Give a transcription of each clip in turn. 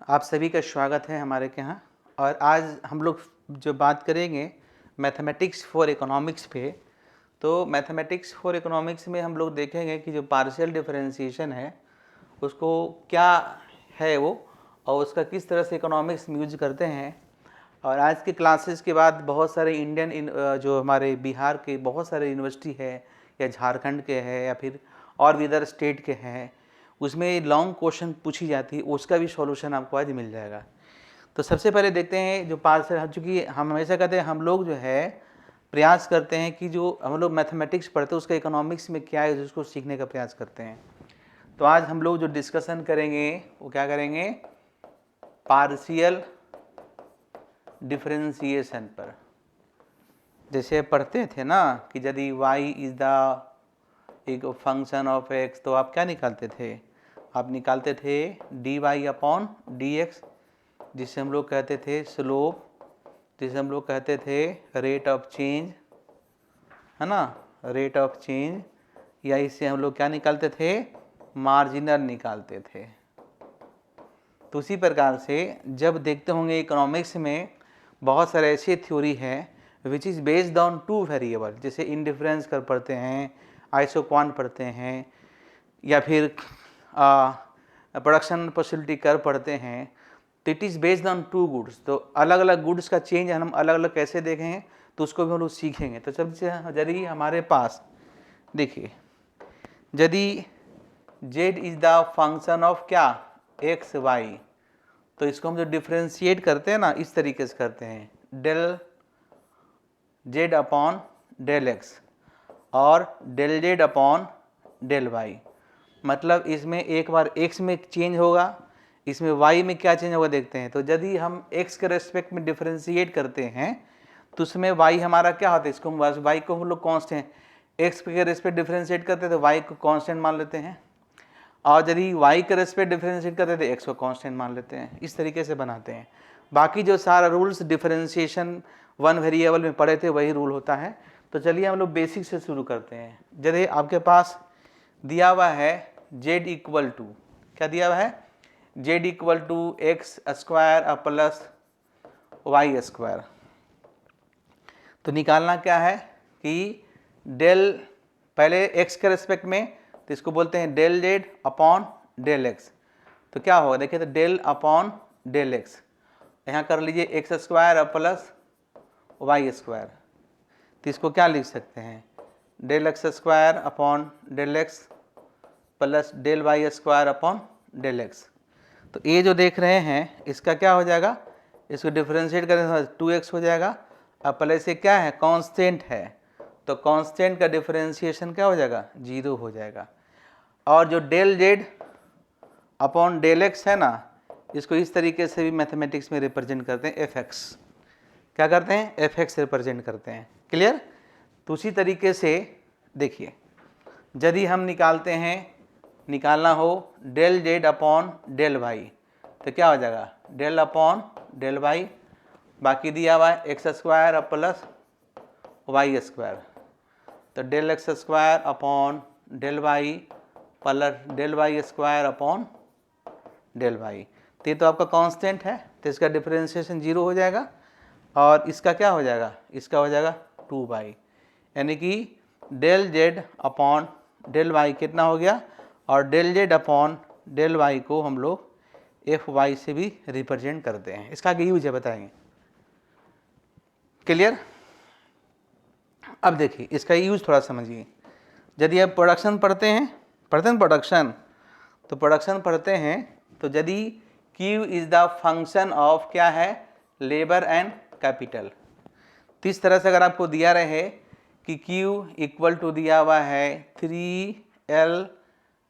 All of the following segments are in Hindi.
आप सभी का स्वागत है हमारे के यहाँ। और आज हम लोग जो बात करेंगे मैथमेटिक्स फॉर इकोनॉमिक्स पे। तो मैथमेटिक्स फॉर इकोनॉमिक्स में हम लोग देखेंगे कि जो पार्शियल डिफरेंशिएशन है उसको क्या है वो, और उसका किस तरह से इकोनॉमिक्स में यूज करते हैं। और आज के क्लासेस के बाद बहुत सारे जो हमारे बिहार के बहुत सारे यूनिवर्सिटी है या झारखंड के हैं या फिर और भी अदर स्टेट के हैं, उसमें लॉन्ग क्वेश्चन पूछी जाती है, उसका भी सॉल्यूशन आपको आज मिल जाएगा। तो सबसे पहले देखते हैं जो पार्शियल, चूँकि हम हमेशा कहते हैं हम लोग जो है प्रयास करते हैं कि जो हम लोग मैथमेटिक्स पढ़ते हैं उसका इकोनॉमिक्स में क्या है उसको सीखने का प्रयास करते हैं। तो आज हम लोग जो डिस्कशन करेंगे वो क्या करेंगे, पार्शियल डिफरेंशिएशन पर। जैसे पढ़ते थे ना कि यदि y इज़ द एक फंक्शन ऑफ x, तो आप क्या निकालते थे, आप निकालते थे dy अपॉन dx, जिसे हम लोग कहते थे स्लोप, जिसे हम लोग कहते थे रेट ऑफ चेंज, है ना, रेट ऑफ चेंज, या इससे हम लोग क्या निकालते थे, मार्जिनल निकालते थे। तो उसी प्रकार से जब देखते होंगे इकोनॉमिक्स में बहुत सारे ऐसे थ्योरी हैं which is based on two variable, जैसे इंडिफरेंस कर पढ़ते हैं, आइसोक्वांट पढ़ते हैं, या फिर प्रोडक्शन पॉसिबिलिटी कर पढ़ते हैं। तो it is based on two goods. तो अलग अलग गुड्स का चेंज हम अलग अलग कैसे देखेंगे तो उसको भी हम लोग सीखेंगे। तो सबसे यदि हमारे पास देखिए, यदि z is the function of क्या, x y, तो इसको हम जो डिफ्रेंशिएट करते हैं ना इस तरीके से करते हैं, del z upon del x और del z upon del y। मतलब इसमें एक बार x में चेंज होगा, इसमें y में क्या चेंज होगा देखते हैं। तो यदि हम x के रेस्पेक्ट में डिफ्रेंशिएट करते हैं तो उसमें y हमारा क्या होता है, इसको y को हम लोग कांस्टेंट, x के रेस्पेक्ट डिफ्रेंशिएट करते हैं तो y को कांस्टेंट मान लेते हैं, और यदि y के रेस्पेक्ट डिफरेंशिएट करते हैं तो x को कांस्टेंट मान लेते हैं। इस तरीके से बनाते हैं। बाकी जो सारा रूल्स डिफरेंशिएशन वन वेरिएबल में पढ़े थे वही रूल होता है। तो चलिए हम लोग बेसिक से शुरू करते हैं। यदि आपके पास दिया हुआ है z इक्वल टू, क्या दिया हुआ है, z equal to x square plus Y square, तो निकालना क्या है कि डेल, पहले x के रेस्पेक्ट में तो इसको बोलते हैं del z upon del x. तो क्या होगा देखिए, तो डेल अपॉन डेल एक्स, यहाँ कर लीजिए x square plus Y square. तो इसको क्या लिख सकते हैं, del x square upon del x plus del Y square upon del x. तो ये जो देख रहे हैं इसका क्या हो जाएगा, इसको डिफ्रेंशिएट करें तो 2x हो जाएगा। अब प्लस से क्या है, कांस्टेंट है, तो कांस्टेंट का डिफरेंशिएशन क्या हो जाएगा, 0 हो जाएगा। और जो del z upon del x है ना, इसको इस तरीके से भी मैथमेटिक्स में रिप्रेजेंट करते हैं, एफ एक्स, क्या करते हैं, एफ एक्स रिप्रेजेंट करते हैं। क्लियर। तो उसी तरीके से देखिए, यदि हम निकालना हो del z upon del Y, तो क्या हो जाएगा, डेल अपॉन डेल वाई, बाकी दिया हुआ है X square plus Y square, तो del x square upon del Y plus del Y square upon del Y. तो ये तो आपका कांस्टेंट है, तो इसका डिफरेंशिएशन 0 हो जाएगा। और इसका क्या हो जाएगा, इसका हो जाएगा 2y, यानी कि del z upon del y कितना हो गया, और del z upon del y को हम लोग एफ वाई से भी रिप्रेजेंट करते हैं। इसका आगे यूज है बताएंगे। क्लियर। अब देखिए इसका यूज थोड़ा समझिए। यदि आप प्रोडक्शन पढ़ते हैं प्रोडक्शन, तो प्रोडक्शन पढ़ते हैं तो यदि Q is the function of क्या है, लेबर एंड कैपिटल। तो इस तरह से अगर आपको दिया रहे कि Q इक्वल टू दिया हुआ है 3L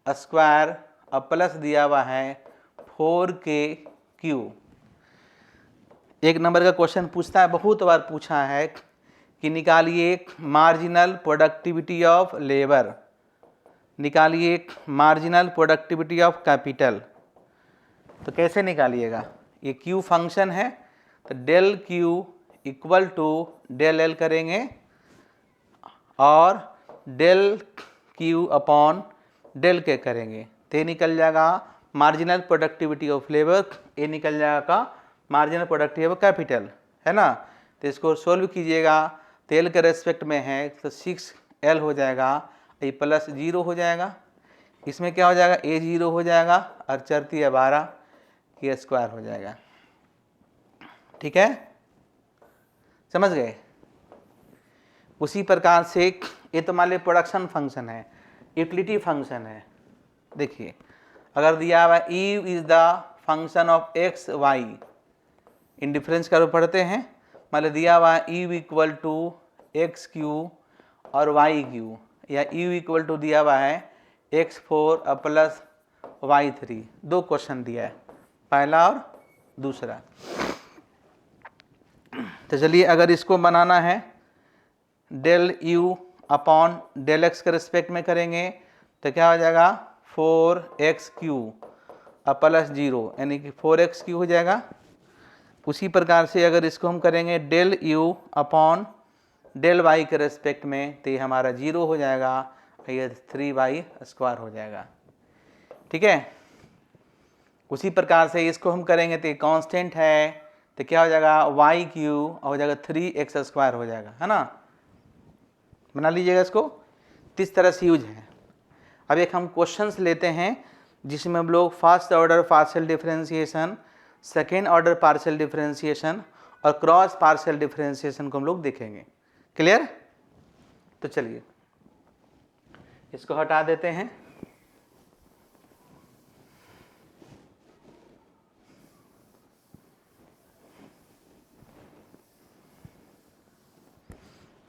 स्क्वायर प्लस दिया हुआ है 4KQ। एक नंबर का क्वेश्चन पूछता है, बहुत बार पूछा है कि निकालिए मार्जिनल प्रोडक्टिविटी ऑफ लेबर, निकालिए मार्जिनल प्रोडक्टिविटी ऑफ कैपिटल। तो कैसे निकालिएगा, ये Q फंक्शन है तो del Q equal to del L करेंगे और del Q upon del K करेंगे, तो निकल जाएगा मार्जिनल प्रोडक्टिविटी ऑफ लेबर, ये निकल जाएगा मार्जिनल प्रोडक्टिविटी ऑफ कैपिटल, है ना। तो इसको सोल्व कीजिएगा, तेल के रेस्पेक्ट में है तो 6L हो जाएगा, ये प्लस 0 हो जाएगा, इसमें क्या हो जाएगा A 0 हो जाएगा और चरती है 12 K स्क्वायर हो जाएगा। ठीक है, समझ गए। उसी प्रकार से ये तो मान लीजिए प्रोडक्शन फंक्शन है, यूटिलिटी फंक्शन है। देखिए अगर दिया हुआ E is the function of x y, indifference का पढ़ते हैं, मतलब दिया हुआ E equal to x q और वाई क्यू, या ई इक्वल टू दिया हुआ है x4 प्लस y3, दो क्वेश्चन दिया है, पहला और दूसरा। तो चलिए अगर इसको बनाना है del u upon del x के रिस्पेक्ट में करेंगे तो क्या हो जाएगा 4x³ प्लस 0 यानी कि 4x³ हो जाएगा। उसी प्रकार से अगर इसको हम करेंगे del u upon del y के रेस्पेक्ट में तो ये हमारा 0 हो जाएगा, ये 3y² हो जाएगा। ठीक है, उसी प्रकार से इसको हम करेंगे तो ये कांस्टेंट है तो क्या हो जाएगा y³ हो जाएगा 3x² हो जाएगा, है ना। बना लीजिएगा इसको, किस तरह से यूज है। अब एक हम क्वेश्चंस लेते हैं जिसमें हम लोग first order partial differentiation, second order partial differentiation और क्रॉस पार्शियल डिफरेंशिएशन को हम लोग देखेंगे। क्लियर। तो चलिए इसको हटा देते हैं।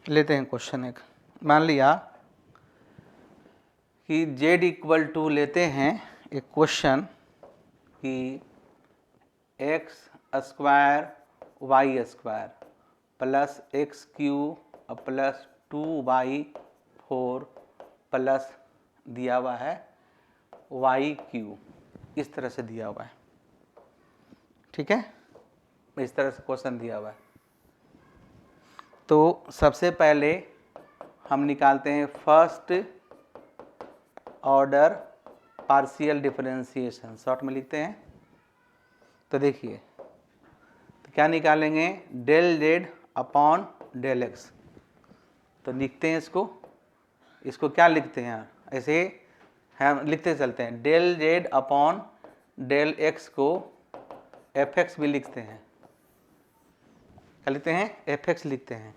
लेते हैं क्वेश्चन एक, मान लिया कि z इक्वल टू लेते हैं एक क्वेश्चन कि x² y² plus x³ plus 2y4 plus दिया हुआ है y³, इस तरह से दिया हुआ है। ठीक है, इस तरह से क्वेश्चन दिया हुआ है। तो सबसे पहले हम निकालते हैं first order partial differentiation, short में लिखते हैं। तो देखिए तो क्या निकालेंगे del z upon del x, तो लिखते हैं इसको क्या लिखते हैं यार, ऐसे हम लिखते चलते हैं del z upon del x को fx भी लिखते हैं, क्या लिखते हैं fx लिखते हैं।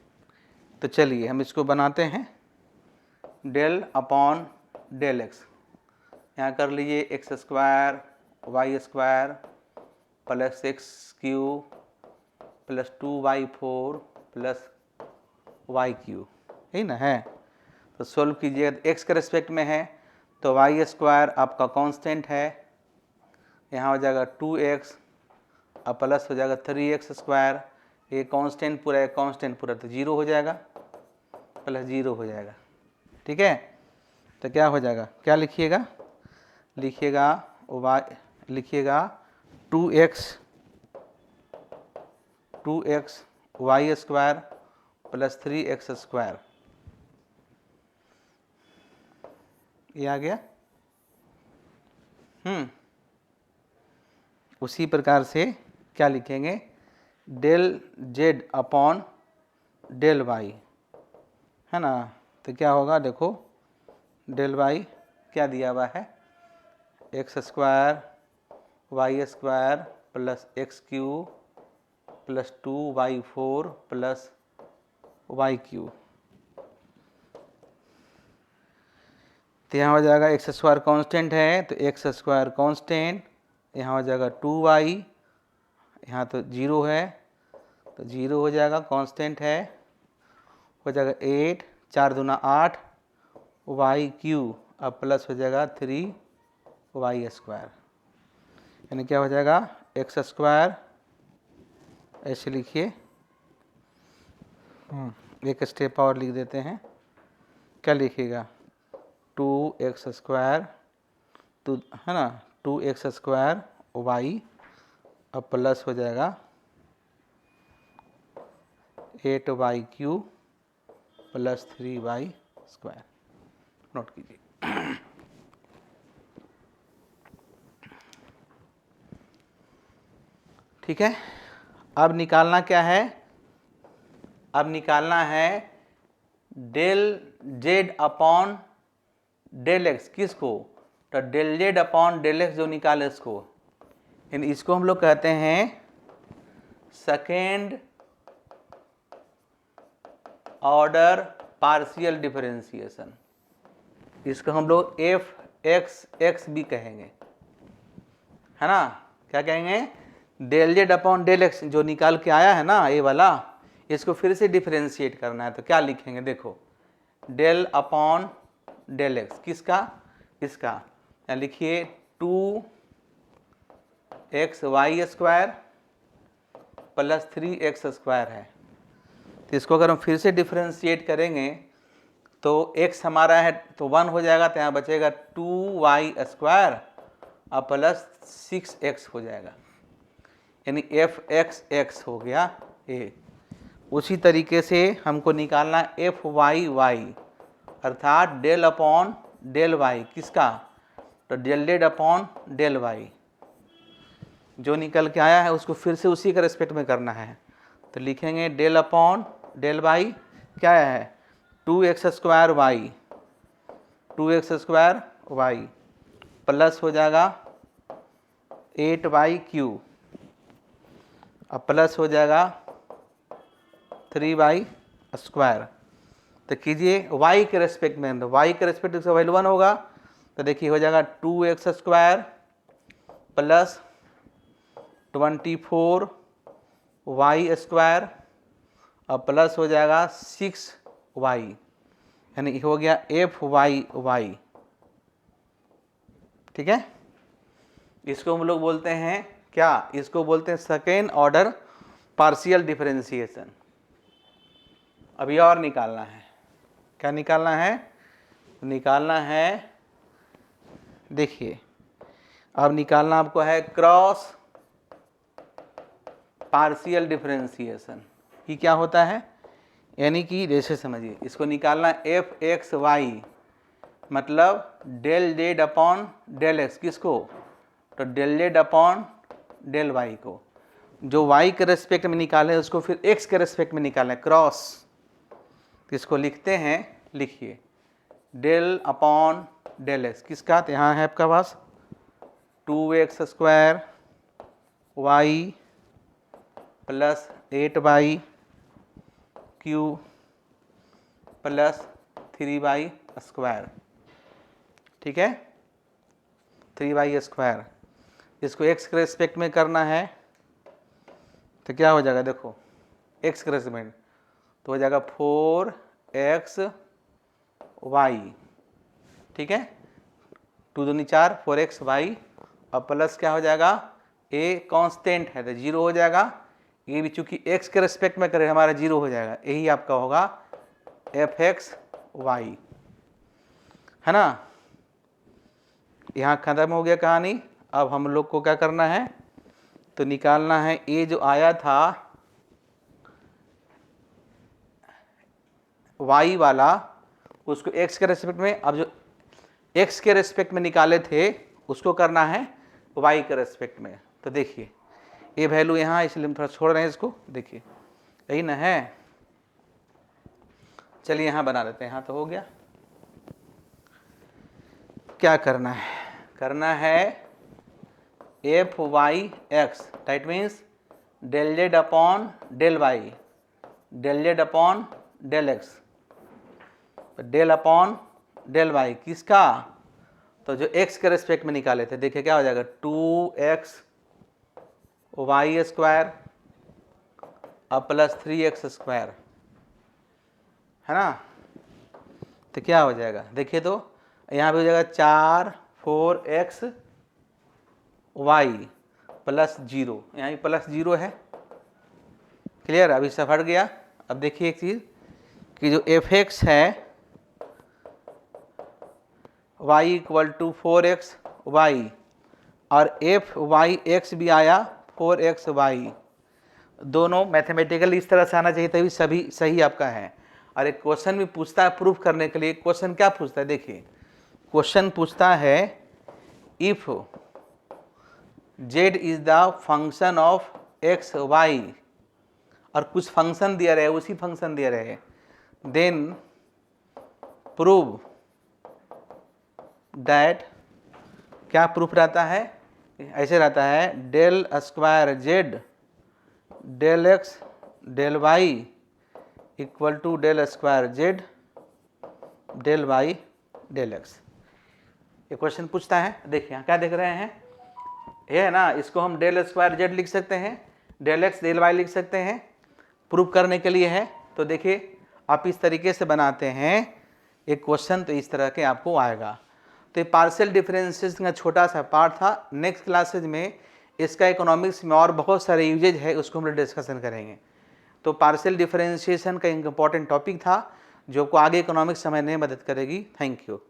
तो चलिए हम इसको बनाते हैं डेल अपॉन डेल एक्स, यहाँ कर लीजिए x² y² plus x³ plus 2y4 plus y³, यही ना है। तो सोल्व कीजिए, x के रेस्पेक्ट में है तो y² आपका कांस्टेंट है, यहाँ हो जाएगा 2x और प्लस हो जाएगा 3x², ये कांस्टेंट पूरा है, कांस्टेंट पूरा तो 0 हो जाएगा, प्लस 0 हो जाएगा। ठीक है, तो क्या हो जाएगा, क्या लिखिएगा, लिखिएगा 2x y² प्लस 3x², ये आ गया। उसी प्रकार से क्या लिखेंगे del z upon del y, है ना। तो क्या होगा देखो डेल वाई क्या दिया हुआ है x² y² plus x³ plus 2y4 plus y³। तो यहाँ हो जाएगा x² कांस्टेंट है तो x² कांस्टेंट, यहाँ हो जाएगा 2y, यहाँ तो 0 है तो 0 हो जाएगा, कांस्टेंट है, हो जाएगा 8 4 दूना 8 y³ अब प्लस हो जाएगा 3y², यानी क्या हो जाएगा x², ऐसे लिखिए, एक स्टेप और लिख देते हैं, क्या लिखिएगा 2x² तो है ना 2x² y अब प्लस हो जाएगा 8y³ प्लस 3y², नोट कीजिए। ठीक है। अब निकालना क्या है, अब निकालना है del z upon del x, किसको, तो del z upon del x जो निकाले इसको, यानी इसको हम लोग कहते हैं सेकेंड ऑर्डर पार्शियल डिफरेंशिएशन। इसको हम लोग एफ एक्स एक्स भी कहेंगे, है ना। क्या कहेंगे, del z upon del x जो निकाल के आया है ना ये वाला, इसको फिर से डिफरेंशिएट करना है। तो क्या लिखेंगे, देखो डेल अपॉन डेल एक्स, किसका, इसका, लिखिए 2xy² प्लस 3x² है। तो इसको अगर हम फिर से डिफरेंशिएट करेंगे तो x हमारा है तो 1 हो जाएगा, तो यहाँ बचेगा 2y² और प्लस 6x हो जाएगा, यानी f(x) हो गया ए। उसी तरीके से हमको निकालना f(y)(y) अर्थात डेल अपॉन डेल वाई, किसका, तो del z upon del y जो निकल के आया है उसको फिर से उसी के रेस्पेक्ट में करना है। तो लिखेंगे डेल अपॉन डेल वाई क्या है, 2x² Y, 2x² Y plus हो जाएगा 8y³ अब प्लस हो जाएगा 3y²। तो कीजिए y के रेस्पेक्ट में, तो y के रेस्पेक्ट में वैल्यू 1 होगा, तो देखिए हो जाएगा 2x² प्लस 24y² और प्लस हो जाएगा 6y, यानी हो गया f(y)(y), ठीक है। इसको हम लोग बोलते हैं क्या, इसको बोलते हैं सेकेंड ऑर्डर पार्शियल डिफरेंशिएशन। अभी और निकालना है, क्या निकालना है, निकालना है, देखिए अब निकालना आपको है क्रॉस पार्शियल डिफरेंशिएशन। ये क्या होता है, यानी कि जैसे समझिए इसको निकालना f(x)(y) मतलब del z upon del x, किसको, तो del z upon del y को, जो y के रेस्पेक्ट में निकाले उसको फिर x के रेस्पेक्ट में निकालें, क्रॉस। तो इसको लिखते हैं, लिखिए डेल अपॉन डेल एक्स, किसका, तो यहाँ है आपका पास 2x² y plus 8y³ plus 3y², ठीक है, 3y²। इसको x के रेस्पेक्ट में करना है तो क्या हो जाएगा, देखो x के रेस्पेक्ट में तो हो जाएगा 4xy, ठीक है, 2 दूनी 4 4xy और प्लस क्या हो जाएगा, a कांस्टेंट है तो 0 हो जाएगा, ये भी चूंकि x के रेस्पेक्ट में करें हमारा 0 हो जाएगा, यही आपका होगा f(x)(y), है ना। यहाँ खत्म हो गया कहानी। अब हम लोग को क्या करना है, तो निकालना है ये जो आया था y वाला उसको x के रेस्पेक्ट में, अब जो x के रेस्पेक्ट में निकाले थे उसको करना है y के रेस्पेक्ट में। तो देखिए ये वैल्यू यहाँ, इसलिए हम थोड़ा छोड़ रहे हैं इसको, देखिए यही ना है, चलिए यहाँ बना लेते हैं, यहाँ तो हो गया। क्या करना है, करना है f(y)(x) that means del z upon del y, del z upon del x, del upon del y, किसका, तो जो x के रेस्पेक्ट में निकाले थे, देखिए क्या हो जाएगा 2xy² और प्लस 3x², है ना। तो क्या हो जाएगा, देखिए तो यहाँ पे हो जाएगा 4(4xy) प्लस 0, यहाँ प्लस 0 है, क्लियर, अभी सब हट गया। अब देखिए एक चीज़ कि जो f(x) है y = 4xy और f(y)(x) भी आया 4xy, दोनों मैथमेटिकली इस तरह से आना चाहिए तभी सभी सही आपका है। और एक क्वेश्चन भी पूछता है प्रूफ करने के लिए, क्वेश्चन क्या पूछता है, देखिए क्वेश्चन पूछता है if z is the function of x y और कुछ फंक्शन दिया रहे, उसी फंक्शन दिया रहे, देन प्रूव दैट, क्या प्रूफ रहता है, ऐसे रहता है del square z del x del y equal to del square z del y del x. ये क्वेश्चन पूछता है, देखिए यहाँ क्या देख रहे हैं, ये है ना, इसको हम डेल स्क्वायर जेड लिख सकते हैं, डेल एक्स डेल वाई लिख सकते हैं, प्रूफ करने के लिए है। तो देखिए आप इस तरीके से बनाते हैं एक क्वेश्चन, तो इस तरह के आपको आएगा। तो ये पार्शियल डिफरेंशिएशन का छोटा सा पार्ट था। नेक्स्ट क्लासेज में इसका इकोनॉमिक्स में और बहुत सारे यूजेज है, उसको हम लोग डिस्कशन करेंगे। तो पार्शियल डिफरेंशिएशन का इंपॉर्टेंट टॉपिक था जो आपको आगे इकोनॉमिक्स समझने में मदद करेगी। Thank you.